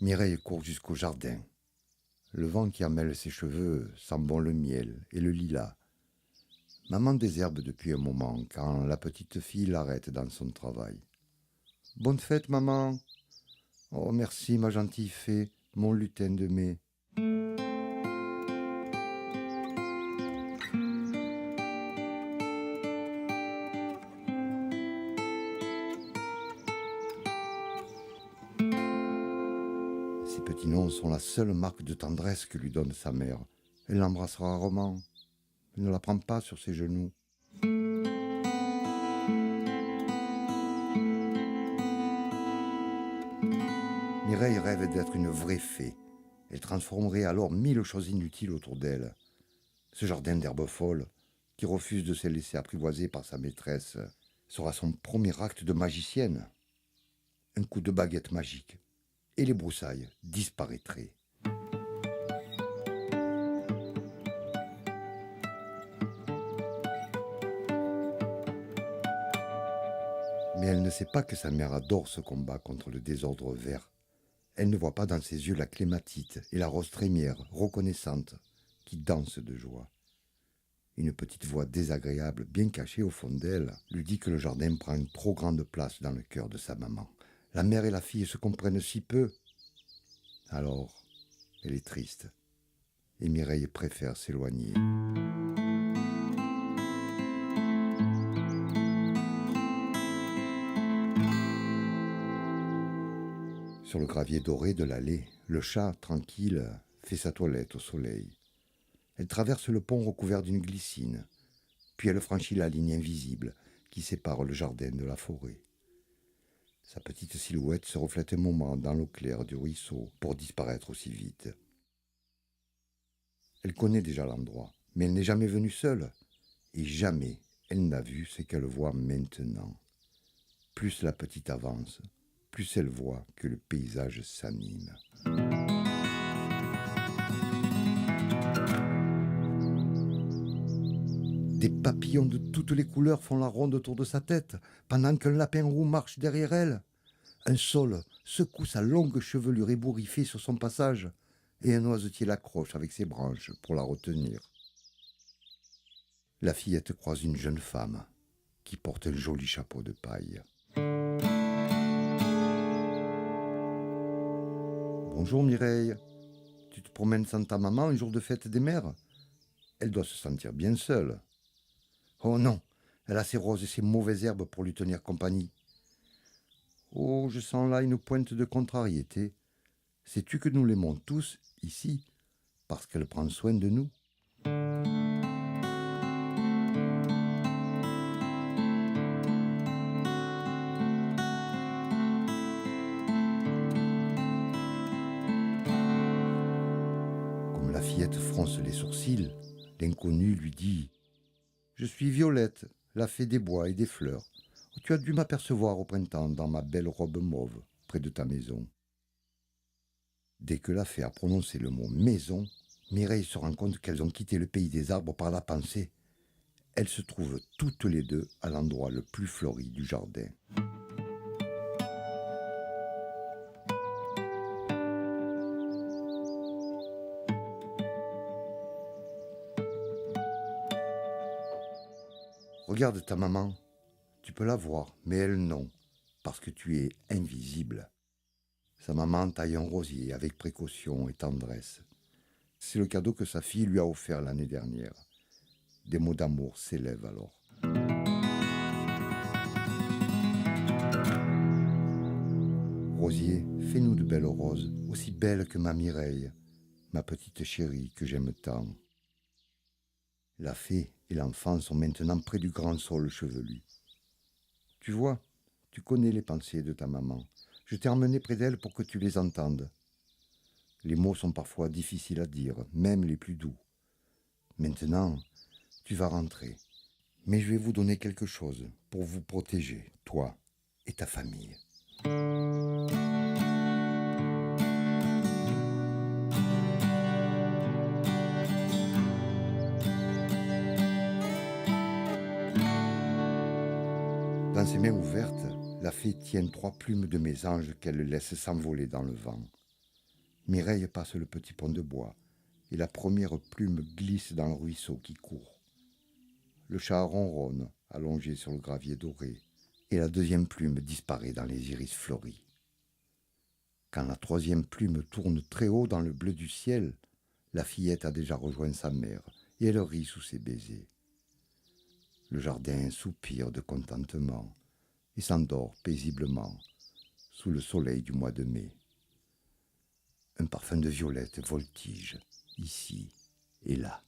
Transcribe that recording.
Mireille court jusqu'au jardin. Le vent qui emmêle ses cheveux sent bon le miel et le lilas. Maman désherbe depuis un moment quand la petite fille l'arrête dans son travail. « Bonne fête, maman !»« Oh, merci, ma gentille fée, mon lutin de mai. » Ces petits noms sont la seule marque de tendresse que lui donne sa mère. Elle l'embrasse rarement. Elle ne la prend pas sur ses genoux. Mireille rêve d'être une vraie fée. Elle transformerait alors 1000 choses inutiles autour d'elle. Ce jardin d'herbes folles, qui refuse de se laisser apprivoiser par sa maîtresse, sera son premier acte de magicienne. Un coup de baguette magique, et les broussailles disparaîtraient. Mais elle ne sait pas que sa mère adore ce combat contre le désordre vert. Elle ne voit pas dans ses yeux la clématite et la rose trémière, reconnaissante, qui dansent de joie. Une petite voix désagréable, bien cachée au fond d'elle, lui dit que le jardin prend une trop grande place dans le cœur de sa maman. La mère et la fille se comprennent si peu. Alors, elle est triste. Et Mireille préfère s'éloigner. Sur le gravier doré de l'allée, le chat, tranquille, fait sa toilette au soleil. Elle traverse le pont recouvert d'une glycine, puis elle franchit la ligne invisible qui sépare le jardin de la forêt. Sa petite silhouette se reflète un moment dans l'eau claire du ruisseau pour disparaître aussi vite. Elle connaît déjà l'endroit, mais elle n'est jamais venue seule, et jamais elle n'a vu ce qu'elle voit maintenant. Plus la petite avance, plus elle voit que le paysage s'anime. Des papillons de toutes les couleurs font la ronde autour de sa tête, pendant qu'un lapin roux marche derrière elle. Un saule secoue sa longue chevelure ébouriffée sur son passage, et un oisetier l'accroche avec ses branches pour la retenir. La fillette croise une jeune femme qui porte un joli chapeau de paille. Bonjour Mireille, tu te promènes sans ta maman un jour de fête des mères? Elle doit se sentir bien seule. Oh non, elle a ses roses et ses mauvaises herbes pour lui tenir compagnie. Oh, je sens là une pointe de contrariété. Sais-tu que nous l'aimons tous, ici, parce qu'elle prend soin de nous? Comme la fillette fronce les sourcils, l'inconnu lui dit « Je suis Violette, la fée des bois et des fleurs. Tu as dû m'apercevoir au printemps dans ma belle robe mauve, près de ta maison. » Dès que la fée a prononcé le mot « maison », Mireille se rend compte qu'elles ont quitté le pays des arbres par la pensée. Elles se trouvent toutes les deux à l'endroit le plus fleuri du jardin. Regarde ta maman. Tu peux la voir, mais elle non, parce que tu es invisible. Sa maman taille un rosier avec précaution et tendresse. C'est le cadeau que sa fille lui a offert l'année dernière. Des mots d'amour s'élèvent alors. Rosier, fais-nous de belles roses, aussi belles que ma Mireille, ma petite chérie que j'aime tant. La fée et l'enfant sont maintenant près du grand saule chevelu. Tu vois, tu connais les pensées de ta maman. Je t'ai emmené près d'elle pour que tu les entendes. Les mots sont parfois difficiles à dire, même les plus doux. Maintenant, tu vas rentrer. Mais je vais vous donner quelque chose pour vous protéger, toi et ta famille. Dans ses mains ouvertes, la fée tient 3 plumes de mésange qu'elle laisse s'envoler dans le vent. Mireille passe le petit pont de bois, et la première plume glisse dans le ruisseau qui court. Le chat ronronne, allongé sur le gravier doré, et la deuxième plume disparaît dans les iris fleuris. Quand la troisième plume tourne très haut dans le bleu du ciel, la fillette a déjà rejoint sa mère, et elle rit sous ses baisers. Le jardin soupire de contentement et s'endort paisiblement sous le soleil du mois de mai. Un parfum de violette voltige ici et là.